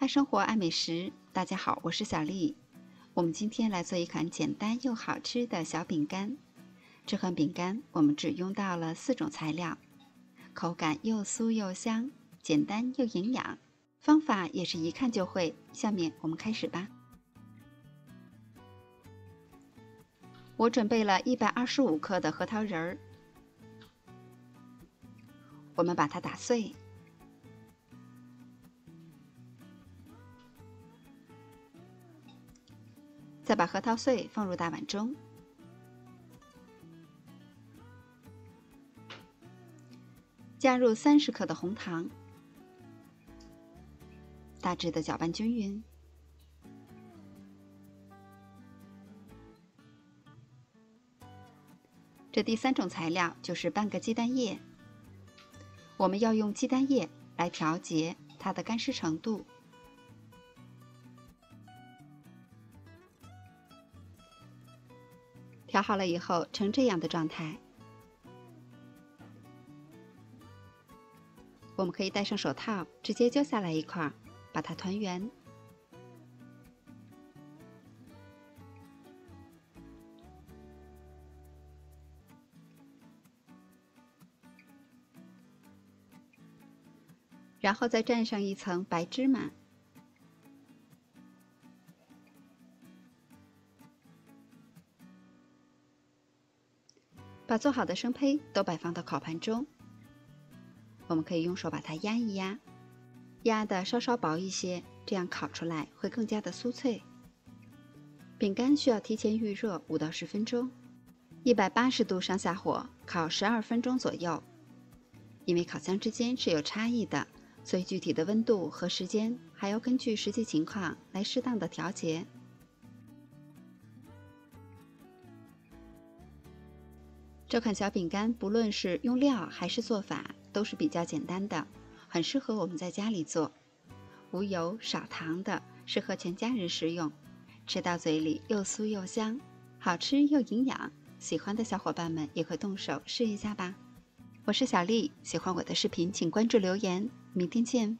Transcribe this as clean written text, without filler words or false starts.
爱生活，爱美食。大家好，我是小丽。我们今天来做一款简单又好吃的小饼干。这款饼干我们只用到了4种材料，口感又酥又香，简单又营养。方法也是一看就会。下面我们开始吧。我准备了125克的核桃仁儿，我们把它打碎。再把核桃碎放入大碗中，加入30克的红糖，大致的搅拌均匀。这第3种材料就是半个鸡蛋液，我们要用鸡蛋液来调节它的干湿程度。调好了以后，成这样的状态，我们可以戴上手套，直接揪下来一块，把它团圆。然后再蘸上一层白芝麻。把做好的生胚都摆放到烤盘中，我们可以用手把它压一压，压得稍稍薄一些，这样烤出来会更加的酥脆。饼干需要提前预热5到10分钟，180度上下火烤12分钟左右。因为烤箱之间是有差异的，所以具体的温度和时间还要根据实际情况来适当的调节。这款小饼干不论是用料还是做法都是比较简单的，很适合我们在家里做，无油少糖的，适合全家人食用，吃到嘴里又酥又香，好吃又营养。喜欢的小伙伴们也可动手试一下吧。我是小丽，喜欢我的视频请关注留言，明天见。